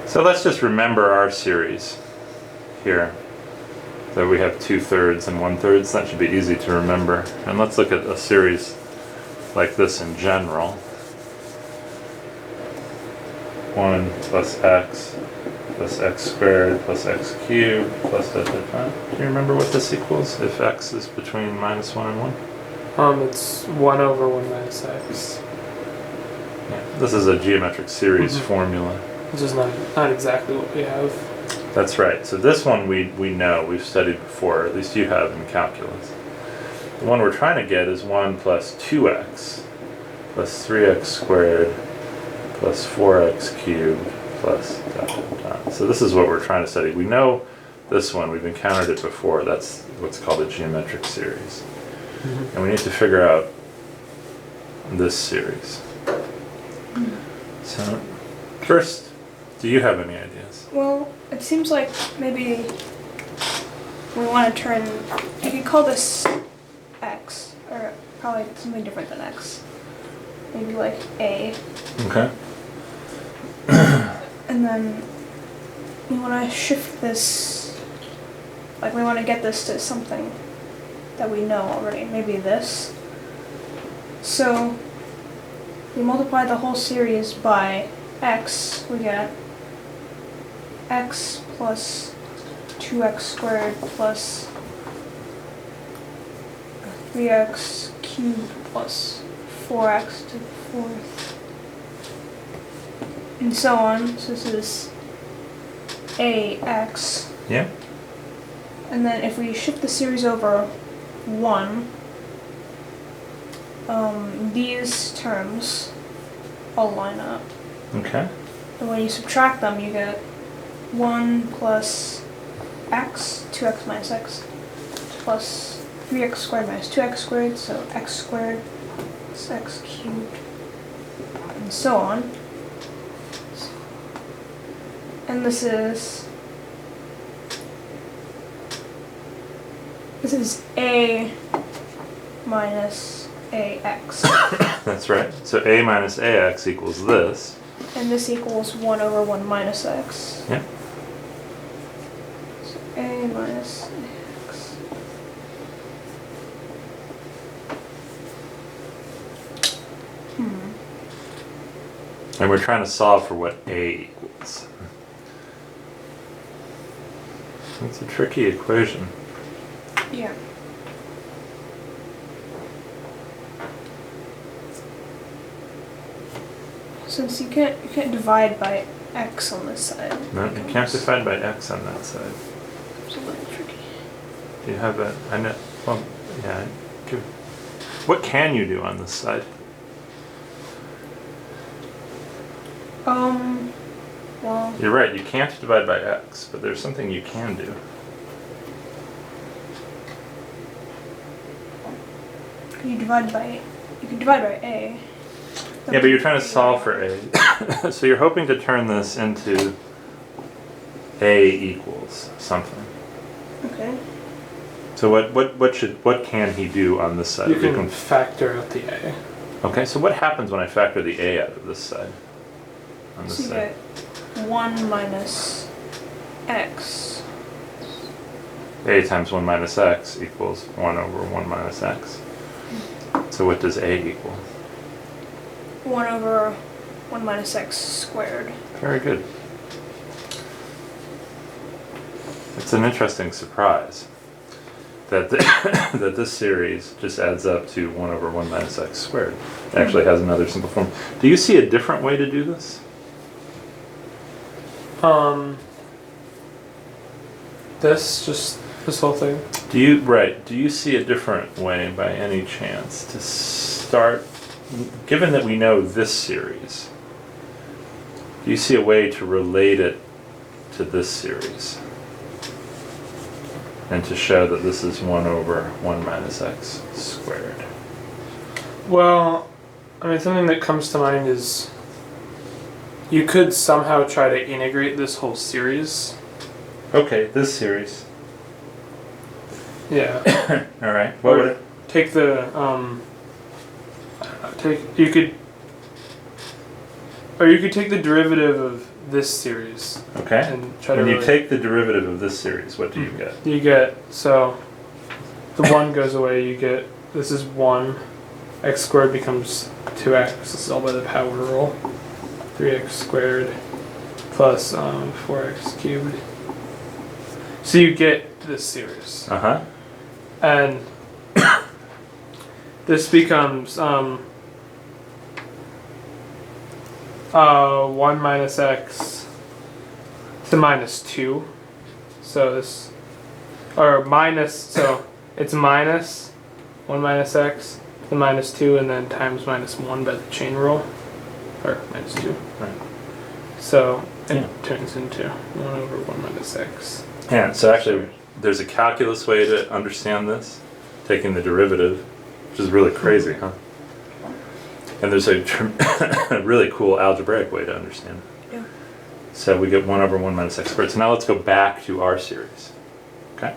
So let's just remember our series here. So we have 2/3 and 1/3. That should be easy to remember. And let's look at a series like this in general. 1 plus x squared plus x cubed plus da, da, da. Do you remember what this equals if x is between -1 and 1? It's 1 over 1 minus x. Yeah. This is a geometric series formula. Which is not exactly what we have. That's right. So this one we know, we've studied before, at least you have in calculus. The one we're trying to get is 1 plus 2x plus 3x squared plus 4x cubed plus dot, dot, dot. So this is what we're trying to study. We know this one, we've encountered it before. That's what's called a geometric series. And we need to figure out this series. So first, do you have any ideas? Well, it seems like maybe we want to turn, you could call this x, or probably something different than x. Maybe like a. Okay. And then we want to shift this, like we want to get this to something that we know already, maybe this. So we multiply the whole series by x, we get x plus 2x squared plus 3x cubed plus 4x to the fourth. And so on. So this is ax. Yeah. And then if we shift the series over 1, these terms all line up. Okay. And when you subtract them, you get 1 plus x, 2x minus x, plus 3x squared minus 2x squared, so x squared plus x cubed, and so on. And this is a minus ax. That's right. So a minus ax equals this. And this equals 1 over 1 minus x. Yeah. So a minus ax. And we're trying to solve for what a equals. It's a tricky equation. Yeah. Since you can't divide by x on this side. No, you can't divide by x on that side. It's a little tricky. Do you have a? I know. Well, yeah. What can you do on this side? Well. You're right. You can't divide by x, but there's something you can do. You can divide by a. Yeah, but you're trying to solve for a. So you're hoping to turn this into a equals something. Okay. So what can he do on this side? You can factor out the a. Okay, so what happens when I factor the a out of this side? On this So you side. get 1 minus x. A times 1 minus x equals 1 over 1 minus x. So what does a equal? 1 over 1 minus x squared. Very good. It's an interesting surprise that that this series just adds up to 1 over 1 minus x squared. It actually has another simple form. Do you see a different way to do this? This whole thing. Do you see a different way by any chance to start, given that we know this series, do you see a way to relate it to this series? And to show that this is 1 over 1 minus x squared. Well, I mean, something that comes to mind is you could somehow try to integrate this whole series. Okay, this series. Yeah. All right. What would it? Take the you could Or you could take the derivative of this series Okay. and try When to. you take the derivative of this series, what do you get? You get, so the 1 goes away, you get, this is 1, x squared becomes 2x, this is all by the power rule, 3x squared plus 4x cubed. So you get this series. Uh-huh. And this becomes 1 minus x to minus 2. So this, or minus, so it's minus 1 minus x to minus 2 and then times minus 1 by the chain rule. Or minus 2. Right. So it Yeah. turns into 1 over 1 minus x. Yeah, so actually, there's a calculus way to understand this, taking the derivative, which is really crazy, huh? And there's a really cool algebraic way to understand it. Yeah. So we get 1 over 1 minus x squared. So now let's go back to our series. Okay?